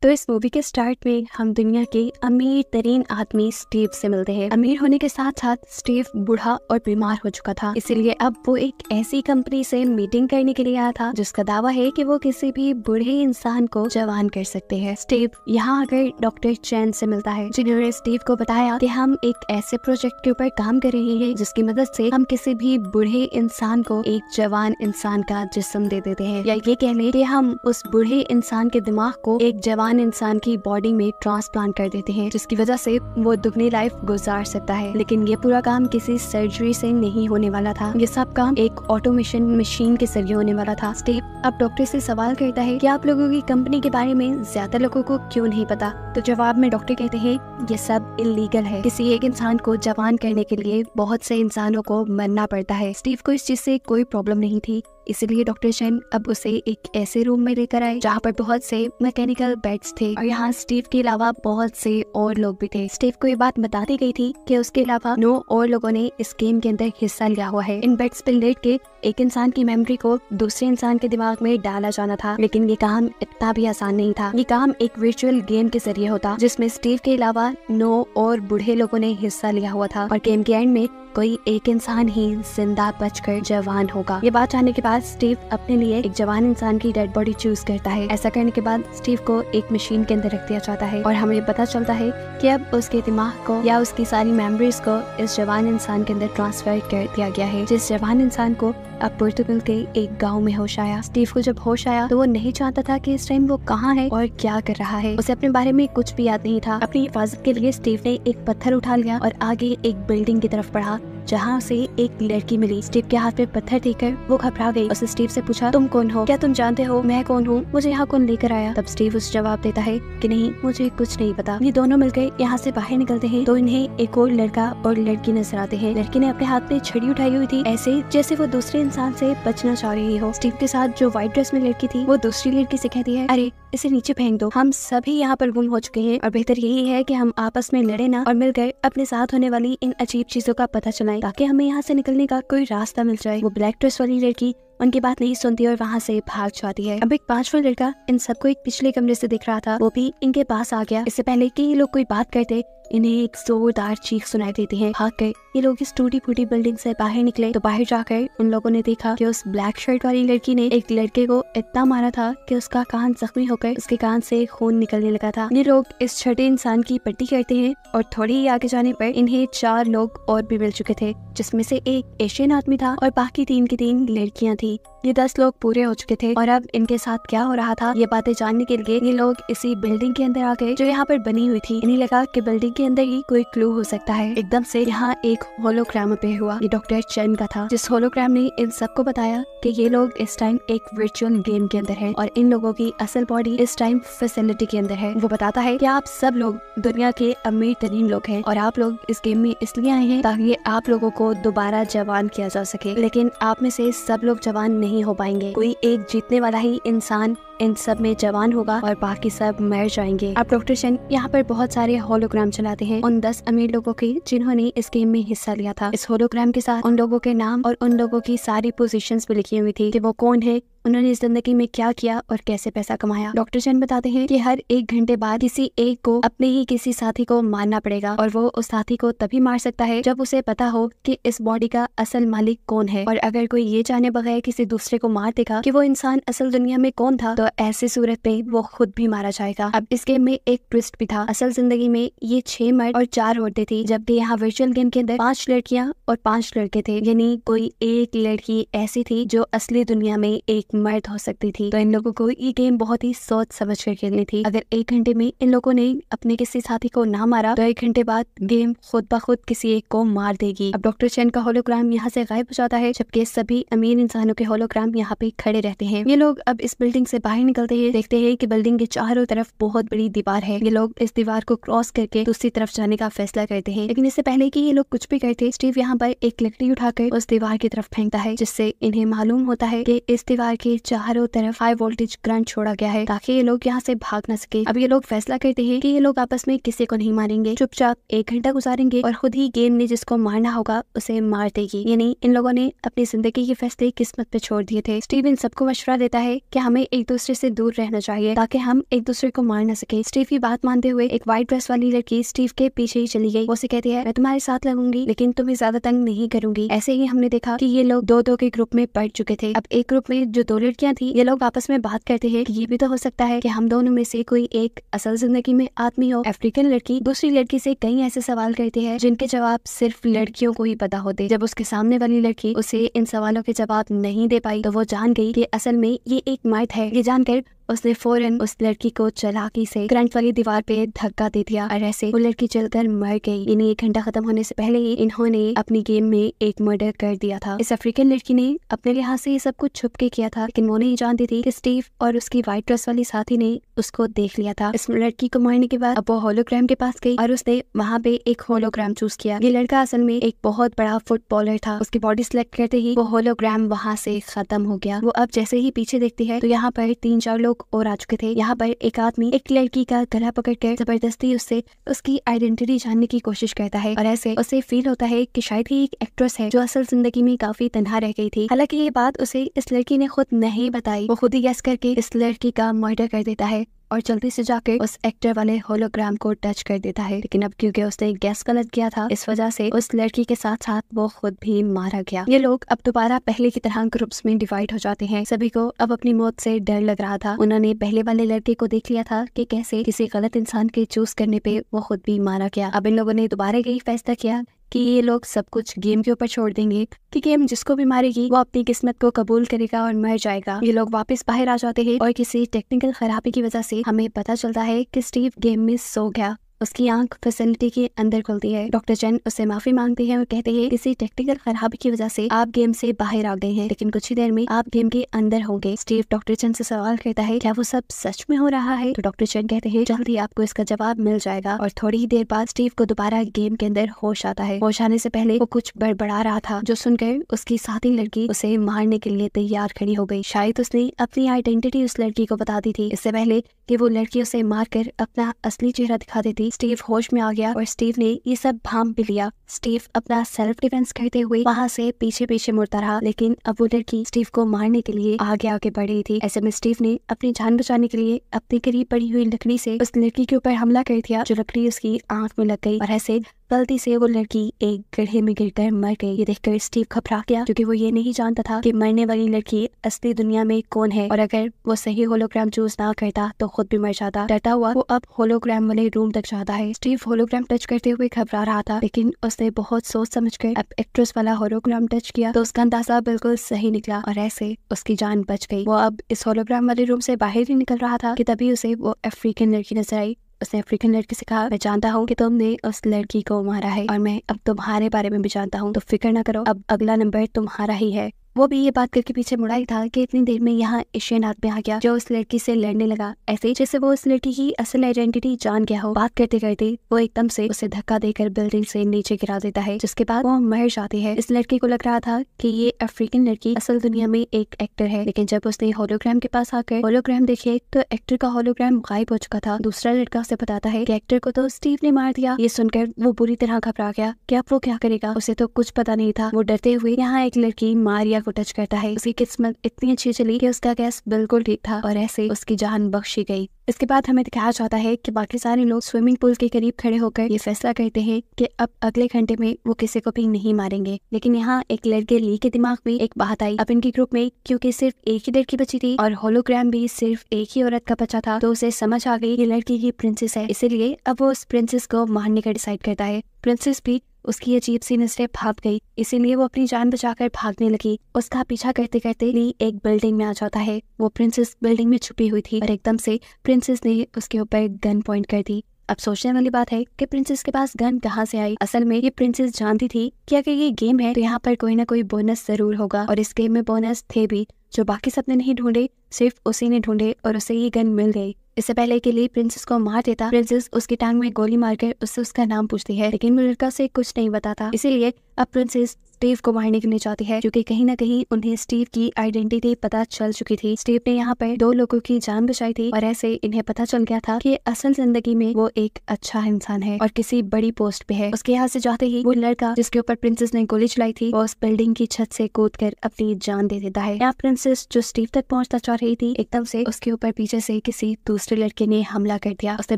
तो इस मूवी के स्टार्ट में हम दुनिया के अमीर तरीन आदमी स्टीव से मिलते हैं। अमीर होने के साथ साथ स्टीव बूढ़ा और बीमार हो चुका था, इसीलिए अब वो एक ऐसी कंपनी से मीटिंग करने के लिए आया था जिसका दावा है कि वो किसी भी बूढ़े इंसान को जवान कर सकते हैं। स्टीव यहाँ आकर डॉक्टर चैन से मिलता है, जिन्होंने स्टीव को बताया कि हम एक ऐसे प्रोजेक्ट के ऊपर काम कर रहे हैं जिसकी मदद से हम किसी भी बूढ़े इंसान को एक जवान इंसान का जिस्म दे देते हैं, या ये कह लें कि हम उस बूढ़े इंसान के दिमाग को एक जवान इंसान की बॉडी में ट्रांसप्लांट कर देते हैं, जिसकी वजह से वो दुगनी लाइफ गुजार सकता है। लेकिन ये पूरा काम किसी सर्जरी से नहीं होने वाला था, ये सब काम एक ऑटोमेशन मशीन के जरिए होने वाला था। स्टीव अब डॉक्टर से सवाल करता है कि आप लोगों की कंपनी के बारे में ज्यादा लोगों को क्यों नहीं पता। तो जवाब में डॉक्टर कहते हैं ये सब इलीगल है, किसी एक इंसान को जवान करने के लिए बहुत से इंसानों को मरना पड़ता है। स्टीव को इस चीज से कोई प्रॉब्लम नहीं थी, इसलिए डॉक्टर चैन अब उसे एक ऐसे रूम में लेकर आए जहाँ पर बहुत से मैकेनिकल बेड्स थे और यहाँ स्टीव के अलावा बहुत से और लोग भी थे। स्टीव को ये बात बता दी गई थी कि उसके अलावा 9 और लोगों ने इस गेम के अंदर हिस्सा लिया हुआ है। इन बेड्स पर लेट के एक इंसान की मेमोरी को दूसरे इंसान के दिमाग में डाला जाना था, लेकिन ये काम इतना भी आसान नहीं था। ये काम एक वर्चुअल गेम के जरिए होता जिसमें स्टीव के अलावा 9 और बूढ़े लोगों ने हिस्सा लिया हुआ था और गेम के एंड में कोई एक इंसान ही जिंदा बचकर जवान होगा। ये बात जानने के बाद स्टीव अपने लिए एक जवान इंसान की डेड बॉडी चूज करता है। ऐसा करने के बाद स्टीव को एक मशीन के अंदर रख दिया जाता है और हमें पता चलता है कि अब उसके दिमाग को या उसकी सारी मेमोरीज को इस जवान इंसान के अंदर ट्रांसफर कर दिया गया है। जिस जवान इंसान को अब पुर्तगाल के एक गांव में होश आया। स्टीव को जब होश आया तो वो नहीं चाहता था कि इस टाइम वो कहाँ है और क्या कर रहा है। उसे अपने बारे में कुछ भी याद नहीं था। अपनी हिफाजत के लिए स्टीव ने एक पत्थर उठा लिया और आगे एक बिल्डिंग की तरफ बढ़ा जहाँ से एक लड़की मिली। स्टीव के हाथ में पत्थर देखकर वो घबरा गई। उसने स्टीव से पूछा, तुम कौन हो? क्या तुम जानते हो मैं कौन हूँ? मुझे यहाँ कौन लेकर आया? तब स्टीव उसे जवाब देता है कि नहीं, मुझे कुछ नहीं पता। ये दोनों मिलकर यहाँ से बाहर निकलते हैं तो इन्हें एक और लड़का और लड़की नजर आते हैं। लड़की ने अपने हाथ में छड़ी उठाई हुई थी, ऐसे जैसे वो दूसरे इंसान से बचना चाह रही हो। स्टीव के साथ जो व्हाइट ड्रेस में लड़की थी वो दूसरी लड़की से कहती है, अरे इसे नीचे फेंक दो, हम सभी यहाँ पर गुम हो चुके हैं और बेहतर यही है कि हम आपस में लड़े ना और मिलकर अपने साथ होने वाली इन अजीब चीजों का पता चलाएं ताकि हमें यहाँ से निकलने का कोई रास्ता मिल जाए। वो ब्लैक ड्रेस वाली लड़की उनकी बात नहीं सुनती और वहाँ से भाग जाती है। अब एक 5वां लड़का इन सबको एक पिछले कमरे से दिख रहा था, वो भी इनके पास आ गया। इससे पहले कि ये लोग कोई बात करते इन्हें एक जोरदार चीख सुनाई देती है। भागकर ये लोग इस टूटी फूटी बिल्डिंग से बाहर निकले तो बाहर जाकर उन लोगों ने देखा कि उस ब्लैक शर्ट वाली लड़की ने एक लड़के को इतना मारा था कि उसका कान जख्मी होकर उसके कान से खून निकलने लगा था। ये लोग इस छठे इंसान की पट्टी करते हैं और थोड़ी ही आगे जाने पर इन्हें 4 लोग और भी मिल चुके थे, जिसमें से एक एशियन आदमी था और बाकी 3 की 3 लड़कियां थी। ये 10 लोग पूरे हो चुके थे और अब इनके साथ क्या हो रहा था ये बातें जानने के लिए ये लोग इसी बिल्डिंग के अंदर आ गए जो यहाँ पर बनी हुई थी। इन्हें लगा कि बिल्डिंग के अंदर ही कोई क्लू हो सकता है। एकदम से यहाँ एक होलोग्राम पे हुआ। ये डॉक्टर चैन का था, जिस होलोग्राम ने इन सबको बताया कि ये लोग इस टाइम एक वर्चुअल गेम के अंदर है और इन लोगों की असल बॉडी इस टाइम फैसिलिटी के अंदर है। वो बताता है कि आप सब लोग दुनिया के अमीर तरीन लोग हैं और आप लोग इस गेम में इसलिए आए हैं ताकि आप लोगों को दोबारा जवान किया जा सके, लेकिन आप में से सब लोग जवान नहीं हो पाएंगे। कोई एक जीतने वाला ही इंसान इन सब में जवान होगा और बाकी सब मर जाएंगे। अब डॉक्टर चैन यहाँ पर बहुत सारे होलोग्राम चलाते हैं उन 10 अमीर लोगों के जिन्होंने इस गेम में हिस्सा लिया था। इस होलोग्राम के साथ उन लोगों के नाम और उन लोगों की सारी पोजीशंस भी लिखी हुई थी कि वो कौन है, उन्होंने इस जिंदगी में क्या किया और कैसे पैसा कमाया। डॉक्टर चैन बताते हैं कि हर 1 घंटे बाद किसी एक को अपने ही किसी साथी को मारना पड़ेगा और वो उस साथी को तभी मार सकता है जब उसे पता हो कि इस बॉडी का असल मालिक कौन है। और अगर कोई ये जाने बगैर किसी दूसरे को मार देगा कि वो इंसान असल दुनिया में कौन था तो ऐसी सूरत में वो खुद भी मारा जाएगा। अब इस गेम में एक ट्विस्ट भी था। असल जिंदगी में ये 6 मर्द और 4 औरतें थी, जबकि यहाँ वर्चुअल गेम के अंदर 5 लड़कियां और 5 लड़के थे, यानी कोई एक लड़की ऐसी थी जो असली दुनिया में एक मर्द हो सकती थी। तो इन लोगों को ये गेम बहुत ही सोच समझ कर खेलनी थी। अगर 1 घंटे में इन लोगों ने अपने किसी साथी को ना मारा तो 1 घंटे बाद गेम खुद ब खुद किसी एक को मार देगी। अब डॉक्टर चैन का होलोग्राम यहाँ से गायब हो जाता है, जबकि सभी अमीर इंसानों के होलोग्राम यहाँ पे खड़े रहते हैं। ये लोग अब इस बिल्डिंग से बाहर निकलते हैं, देखते हैं कि बिल्डिंग के चारों तरफ बहुत बड़ी दीवार है। ये लोग इस दीवार को क्रॉस करके दूसरी तरफ जाने का फैसला करते हैं, लेकिन इससे पहले कि ये लोग कुछ भी करते स्टीव यहाँ पर एक लकड़ी उठाकर उस दीवार की तरफ फेंकता है, जिससे इन्हें मालूम होता है कि इस दीवार के चारों तरफ हाई वोल्टेज करंट छोड़ा गया है ताकि ये लोग यहाँ से भाग न सके। अब ये लोग फैसला करते हैं कि ये लोग आपस में किसी को नहीं मारेंगे, चुपचाप 1 घंटा गुजारेंगे और खुद ही गेम ने जिसको मारना होगा उसे मार देगी। यानी इन लोगों ने अपनी जिंदगी के फैसले किस्मत पे छोड़ दिए थे। स्टीव इन सबको मशवरा देता है कि हमें एक दूसरे से दूर रहना चाहिए ताकि हम एक दूसरे को मार न सके। स्टीव की बात मानते हुए एक व्हाइट ड्रेस वाली लड़की स्टीव के पीछे ही चली गई। वो उसे कहती है मैं तुम्हारे साथ लगूंगी लेकिन तुम्हें ज्यादा तंग नहीं करूंगी। ऐसे ही हमने देखा कि ये लोग 2-2 के ग्रुप में बढ़ चुके थे। अब एक ग्रुप में जो 2 लड़कियां थी ये लोग आपस में बात करते हैं कि ये भी तो हो सकता है कि हम दोनों में से कोई एक असल जिंदगी में आदमी हो। अफ्रीकन लड़की दूसरी लड़की से कई ऐसे सवाल करती है जिनके जवाब सिर्फ लड़कियों को ही पता होते। जब उसके सामने वाली लड़की उसे इन सवालों के जवाब नहीं दे पाई तो वो जान गई कि असल में ये एक मर्द है। ये जानकर उसने फौरन उस लड़की को चालाकी से करंट वाली दीवार पे धक्का दे दिया और ऐसे वो लड़की चलकर मर गई। यानी 1 घंटा खत्म होने से पहले ही इन्होंने अपनी गेम में एक मर्डर कर दिया था। इस अफ्रीकन लड़की ने अपने लिहाज से ये सब कुछ छुप के किया था लेकिन वो नहीं जानती थी कि स्टीव और उसकी व्हाइट ड्रेस वाली साथी ने उसको देख लिया था। इस लड़की को मारने के बाद अब वो होलोग्राम के पास गई और उसने वहाँ पे एक होलोग्राम चूज किया। ये लड़का असल में एक बहुत बड़ा फुटबॉलर था। उसकी बॉडी सिलेक्ट करते ही वो होलोग्राम वहाँ से खत्म हो गया। वो अब जैसे ही पीछे देखती है तो यहाँ पर 3-4 लोग और आ चुके थे। यहाँ पर एक आदमी एक लड़की का गला पकड़कर जबरदस्ती उससे उसकी आइडेंटिटी जानने की कोशिश करता है और ऐसे उसे फील होता है कि शायद ही एक एक्ट्रेस है जो असल जिंदगी में काफी तन्हा रह गई थी। हालांकि ये बात उसे इस लड़की ने खुद नहीं बताई। वो खुद ही गैस करके इस लड़की का मर्डर कर देता है और जल्दी से जाकर उस एक्टर वाले होलोग्राम को टच कर देता है। लेकिन अब क्योंकि उसने गैस गलत किया था इस वजह से उस लड़की के साथ साथ वो खुद भी मारा गया। ये लोग अब दोबारा पहले की तरह ग्रुप्स में डिवाइड हो जाते हैं। सभी को अब अपनी मौत से डर लग रहा था। उन्होंने पहले वाले लड़के को देख लिया था कि कैसे किसी गलत इंसान के चूज करने पे वो खुद भी मारा गया। अब इन लोगों ने दोबारा यही फैसला किया कि ये लोग सब कुछ गेम के ऊपर छोड़ देंगे कि गेम जिसको भी मारेगी वो अपनी किस्मत को कबूल करेगा और मर जाएगा। ये लोग वापस बाहर आ जाते हैं और किसी टेक्निकल खराबी की वजह से हमें पता चलता है कि स्टीव गेम में सो गया। उसकी आंख फैसिलिटी के अंदर खुलती है। डॉक्टर चेन उससे माफी मांगते हैं और कहते हैं किसी टेक्निकल खराबी की वजह से आप गेम से बाहर आ गए हैं लेकिन कुछ ही देर में आप गेम के अंदर होंगे। स्टीव डॉक्टर चेन से सवाल करता है क्या वो सब सच में हो रहा है? तो डॉक्टर चेन कहते हैं जल्दी आपको इसका जवाब मिल जाएगा। और थोड़ी ही देर बाद स्टीव को दोबारा गेम के अंदर होश आता है। होश आने से पहले वो कुछ बड़बड़ा रहा था जो सुनकर उसकी साथी लड़की उसे मारने के लिए तैयार खड़ी हो गई। शायद उसने अपनी आइडेंटिटी उस लड़की को बता दी थी इससे पहले कि वो लड़की उसे मारकर अपना असली चेहरा दिखा देती। स्टीव होश में आ गया और स्टीव ने ये सब भांप भी लिया। स्टीव अपना सेल्फ डिफेंस करते हुए वहाँ से पीछे पीछे मुड़ता रहा लेकिन अब वो लड़की स्टीव को मारने के लिए आगे आगे बढ़ रही थी। ऐसे में स्टीव ने अपनी जान बचाने के लिए अपने करीब पड़ी हुई लकड़ी से उस लड़की के ऊपर हमला कर दिया जो लकड़ी उसकी आंख में लग गई और ऐसे गलती से वो लड़की एक गड्ढे में गिरकर मर गई। ये देखकर स्टीव घबरा गया क्योंकि वो ये नहीं जानता था कि मरने वाली लड़की असली दुनिया में कौन है और अगर वो सही होलोग्राम चूज ना करता तो खुद भी मर जाता। डरता हुआ वो अब होलोग्राम वाले रूम तक जाता है। स्टीव होलोग्राम टच करते हुए घबरा रहा था लेकिन उसने बहुत सोच समझ कर अब एक्ट्रेस वाला होलोग्राम टच किया तो उसका अंदाजा बिल्कुल सही निकला और ऐसे उसकी जान बच गई। वो अब इस होलोग्राम वाले रूम से बाहर ही निकल रहा था कि तभी उसे वो अफ्रीकन लड़की नजर आई। उसने अफ्रीकन लड़की से कहा मैं जानता हूँ कि तुमने उस लड़की को मारा है और मैं अब तुम्हारे बारे में भी जानता हूँ तो फिक्र ना करो, अब अगला नंबर तुम्हारा ही है। वो भी ये बात करके पीछे मुड़ा ही था कि इतनी देर में यहाँ एशियन आदमी आ गया जो उस लड़की से लड़ने लगा ऐसे जैसे वो उस लड़की की असल आइडेंटिटी जान गया हो। बात करते करते वो एकदम से उसे धक्का देकर बिल्डिंग से नीचे गिरा देता है जिसके बाद वो मर जाती है। इस लड़की को लग रहा था कि ये अफ्रीकन लड़की असल दुनिया में एक एक्टर है लेकिन जब उसने होलोग्राम के पास आकर होलोग्राम देखे तो एक्टर का होलोग्राम गायब हो चुका था। दूसरा लड़का उसे बताता है कि एक्टर को तो स्टीव ने मार दिया। ये सुनकर वो बुरी तरह घबरा गया कि अब वो क्या करेगा, उसे तो कुछ पता नहीं था। वो डरते हुए यहाँ एक लड़की मारिया को टच करता है। उसकी किस्मत इतनी अच्छी चली कि उसका गैस बिल्कुल ठीक था और ऐसे उसकी जान बख्शी गई। इसके बाद हमें दिखाया जाता है कि बाकी सारे लोग स्विमिंग पूल के करीब खड़े होकर ये फैसला करते हैं कि अब अगले घंटे में वो किसी को भी नहीं मारेंगे। लेकिन यहाँ एक लड़के ली के दिमाग में एक बात आई। अब इनके ग्रुप में क्योंकि सिर्फ एक ही लड़की बची थी और होलोग्राम भी सिर्फ एक ही औरत का बचा था तो उसे समझ आ गई ये लड़की की प्रिंसेस है, इसीलिए अब वो उस प्रिंसेस को मारने का डिसाइड करता है। प्रिंसेस भी उसकी अजीब सी नजरें भाग गई इसीलिए वो अपनी जान बचाकर भागने लगी। उसका पीछा करते करते ली एक बिल्डिंग में आ जाता है। वो प्रिंसेस बिल्डिंग में छुपी हुई थी और एकदम से प्रिंसेस ने उसके ऊपर गन पॉइंट कर दी। अब सोचने वाली बात है कि प्रिंसेस के पास गन कहाँ से आई। असल में ये प्रिंसेस जानती थी कि अगर ये गेम है तो यहाँ पर कोई ना कोई बोनस जरूर होगा और इस गेम में बोनस थे भी जो बाकी सबने नहीं ढूंढे, सिर्फ उसी ने ढूंढे और उसे ये गन मिल गई। इससे पहले के लिए प्रिंसेस को मार देता, प्रिंसेस उसकी टांग में गोली मारकर उससे उसका नाम पूछती है लेकिन वो लड़का से कुछ नहीं बताता। इसीलिए अब प्रिंसेस स्टीव को मारने के लिए चाहती है, क्योंकि कहीं ना कहीं उन्हें स्टीव की आइडेंटिटी पता चल चुकी थी। स्टीव ने यहाँ पर 2 लोगों की जान बचाई थी और ऐसे इन्हें पता चल गया था कि असल जिंदगी में वो एक अच्छा इंसान है और किसी बड़ी पोस्ट पे है। उसके यहाँ से जाते ही वो लड़का जिसके ऊपर प्रिंसेस ने गोली चलाई थी वो उस बिल्डिंग की छत से कूदकर अपनी जान दे देता है। यहाँ प्रिंसेस जो स्टीव तक पहुंचना चाह रही थी, एकदम से उसके ऊपर पीछे से किसी दूसरे लड़के ने हमला कर दिया। उसने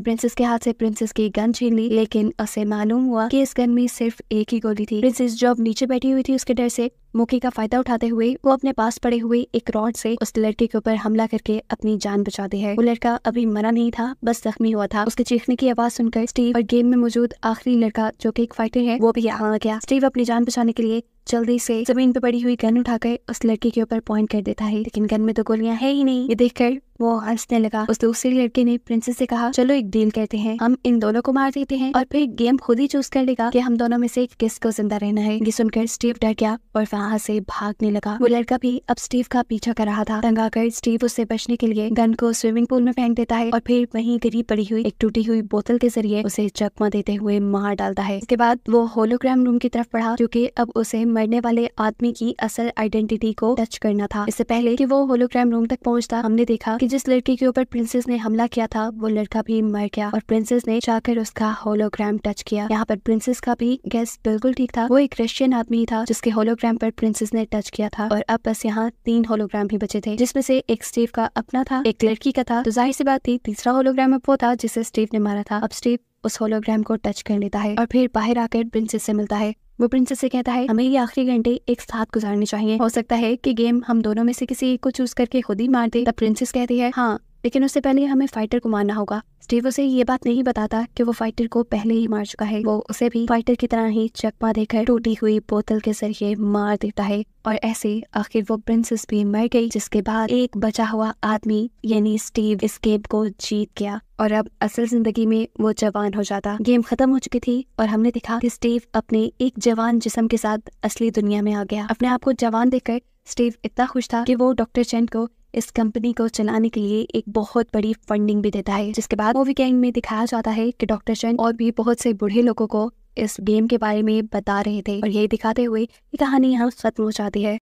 प्रिंसेस के हाथ से प्रिंसेस की गन छीन ली, लेकिन उसे मालूम हुआ कि इस गन में सिर्फ एक ही गोली थी। प्रिंसेस जो अब नीचे बैठी हुई थी उसके डर से मौके का फायदा उठाते हुए वो अपने पास पड़े हुए एक रॉड से उस लड़के के ऊपर हमला करके अपनी जान बचाती है। वो लड़का अभी मरा नहीं था, बस जख्मी हुआ था। उसके चीखने की आवाज सुनकर स्टीव और गेम में मौजूद आखिरी लड़का जो कि एक फाइटर है वो भी यहाँ आ गया। स्टीव अपनी जान बचाने के लिए जल्दी से जमीन पे पड़ी हुई गन उठाकर उस लड़के के ऊपर पॉइंट कर देता है, लेकिन गन में तो गोलियां है ही नहीं। ये देखकर वो हंसने लगा। उस दूसरे लड़के ने प्रिंसेस से कहा, चलो एक डील करते हैं, हम इन दोनों को मार देते हैं और फिर गेम खुद ही चूज कर लेगा कि हम दोनों में से किसको जिंदा रहना है। ये सुनकर स्टीव डर गया और वहाँ से भागने लगा। वो लड़का भी अब स्टीव का पीछा कर रहा था। तंग आकर स्टीव उससे बचने के लिए गन को स्विमिंग पूल में फेंक देता है और फिर वहीं गिरी पड़ी हुई एक टूटी हुई बोतल के जरिए उसे चकमा देते हुए मार डालता है। इसके बाद वो होलोग्राम रूम की तरफ बढ़ा, क्योंकि अब उसे मरने वाले आदमी की असल आइडेंटिटी को टच करना था। इससे पहले कि वो होलोग्राम रूम तक पहुंचता, हमने देखा कि जिस लड़के के ऊपर प्रिंसेस ने हमला किया था वो लड़का भी मर गया और प्रिंसेस ने जाकर उसका होलोग्राम टच किया। यहाँ पर प्रिंसेस का भी गैस बिल्कुल ठीक था। वो एक रशियन आदमी था जिसके होलोग्राम पर प्रिंसेस ने टच किया था और अब बस यहाँ 3 होलोग्राम ही बचे थे, जिसमें से एक स्टीव का अपना था, एक लड़की का था। तो जाहिर सी बात थी तीसरा होलोग्राम अब वो था जिसे स्टीव ने मारा था। अब स्टीव उस होलोग्राम को टच कर लेता है और फिर बाहर आकर प्रिंसेस से मिलता है। वो प्रिंसेस से कहता है, हमें ये आखिरी घंटे एक साथ गुजारने चाहिए, हो सकता है कि गेम हम दोनों में से किसी को चूज करके खुद ही मार दे। तब प्रिंसेस कहती है, हाँ, लेकिन उससे पहले हमें फाइटर को मारना होगा। स्टीव उसे ये बात नहीं बताता कि वो फाइटर को पहले ही मार चुका है। वो उसे भी फाइटर की तरह ही चकमा देकर टूटी हुई बोतल के जरिए मार देता है और ऐसे आखिर वो प्रिंसेस भी मर गई, जिसके बाद एक बचा हुआ आदमी यानी स्टीव इस गेम को जीत गया और अब असल जिंदगी में वो जवान हो जाता। गेम खत्म हो चुकी थी और हमने देखा कि स्टीव अपने एक जवान जिस्म के साथ असली दुनिया में आ गया। अपने आप को जवान देखकर स्टीव इतना खुश था कि वो डॉक्टर चेन को इस कंपनी को चलाने के लिए एक बहुत बड़ी फंडिंग भी देता है। जिसके बाद मूवी के एंड में दिखाया जाता है कि डॉक्टर चेन और भी बहुत से बूढ़े लोगों को इस गेम के बारे में बता रहे थे और यही दिखाते हुए ये कहानी यहाँ खत्म हो जाती है।